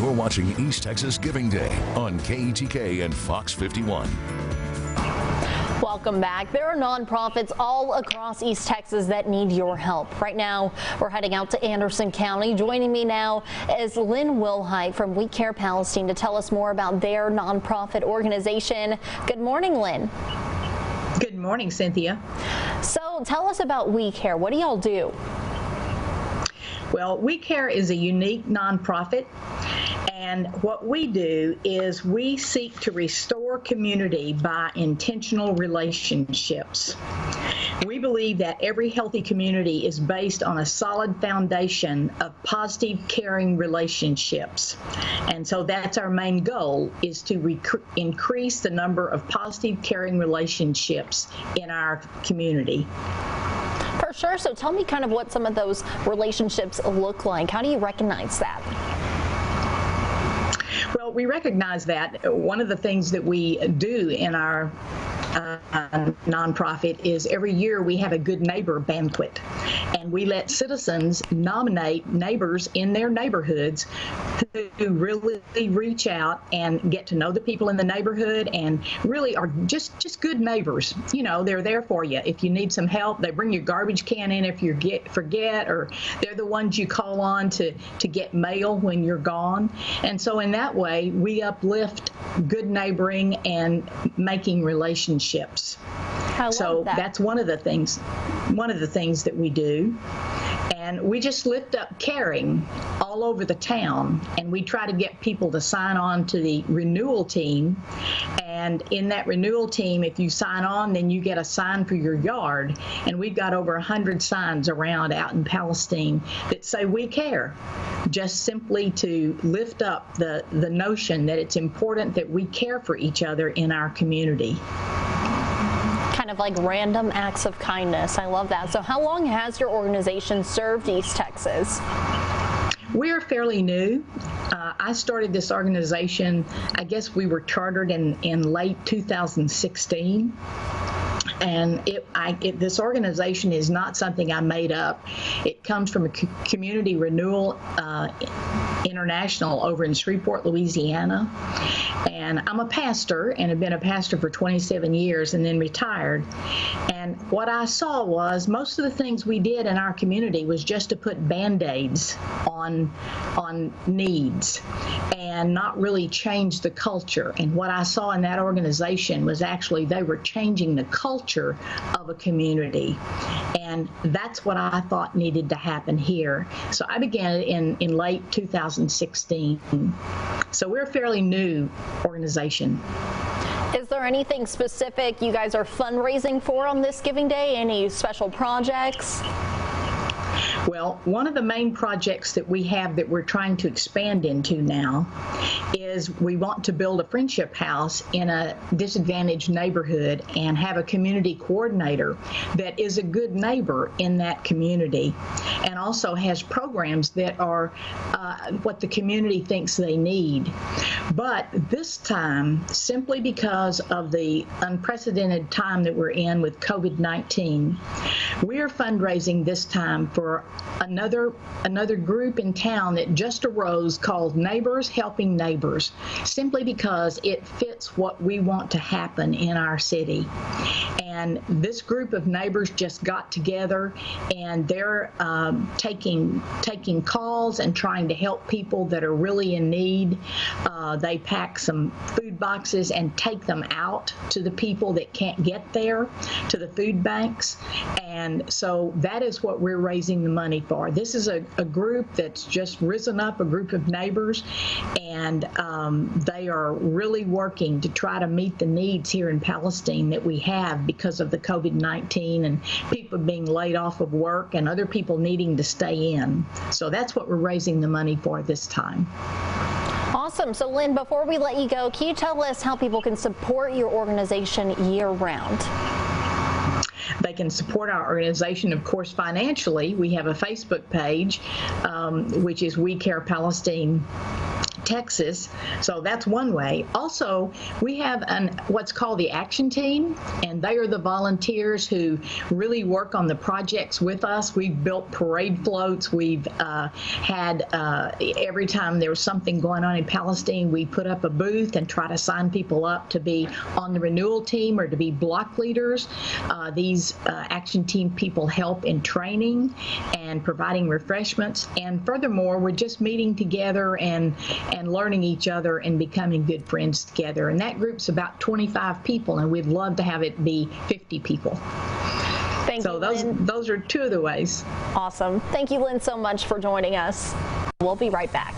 You're watching East Texas Giving Day on KETK and Fox 51. Welcome back. There are nonprofits all across East Texas that need your help. Right now, we're heading out to Anderson County. Joining me now is Lynn Wilhite from We Care Palestine to tell us more about their nonprofit organization. Good morning, Lynn. Good morning, Cynthia. So tell us about We Care. What do y'all do? Well, We Care is a unique nonprofit, and what we do is we seek to restore community by intentional relationships. We believe that every healthy community is based on a solid foundation of positive, caring relationships. And so that's our main goal, is to increase the number of positive, caring relationships in our community. For sure. So tell me kind of what some of those relationships look like. How do you recognize that? Well, we recognize that one of the things that we do in our nonprofit is every year we have a good neighbor banquet, and we let citizens nominate neighbors in their neighborhoods who really reach out and get to know the people in the neighborhood and really are just good neighbors. You know, they're there for you if you need some help. They bring your garbage can in if you forget, or they're the ones you call on to get mail when you're gone. And so in that way, we uplift good neighboring and making relationships. So that's one of the things that we do. And we just lift up caring all over the town, and we try to get people to sign on to the Renewal Team. And in that Renewal Team, if you sign on, then you get a sign for your yard. And we've got over 100 signs around out in Palestine that say we care, just simply to lift up the notion that it's important that we care for each other in our community. Kind of like random acts of kindness. I love that. So how long has your organization served East Texas? We're fairly new. I started this organization, I guess we were chartered in late 2016. And this organization is not something I made up. It comes from a Community Renewal International over in Shreveport, Louisiana. And I'm a pastor and have been a pastor for 27 years and then retired. And what I saw was most of the things we did in our community was just to put Band-Aids on needs and not really change the culture. And what I saw in that organization was actually they were changing the culture of a community. And that's what I thought needed to happen here. So I began in late 2016. So we're a fairly new organization. Is there anything specific you guys are fundraising for on this Giving Day? Any special projects? Well, one of the main projects that we have that we're trying to expand into now is we want to build a friendship house in a disadvantaged neighborhood and have a community coordinator that is a good neighbor in that community and also has programs that are what the community thinks they need. But this time, simply because of the unprecedented time that we're in with COVID-19, we're fundraising this time for another group in town that just arose called Neighbors Helping Neighbors, simply because it fits what we want to happen in our city. And this group of neighbors just got together, and they're taking calls and trying to help people that are really in need. They pack some food boxes and take them out to the people that can't get there, to the food banks. And so that is what we're raising the money for. This is a group that's just risen up, a group of neighbors, and they are really working to try to meet the needs here in Palestine that we have because of the COVID-19 and people being laid off of work and other people needing to stay in. So that's what we're raising the money for this time. Awesome. So Lynn, before we let you go, can you tell us how people can support your organization year-round? They can support our organization, of course, financially. We have a Facebook page, which is We Care Palestine Texas. So that's one way. Also, we have what's called the Action Team, and they are the volunteers who really work on the projects with us. We've built parade floats. We've had every time there was something going on in Palestine, we put up a booth and try to sign people up to be on the Renewal Team or to be block leaders. These Action Team people help in training and providing refreshments. And furthermore, we're just meeting together and learning each other and becoming good friends together. And that group's about 25 people, and we'd love to have it be 50 people. Thank you, Lynn. Those are two of the ways. Awesome. Thank you, Lynn, so much for joining us. We'll be right back.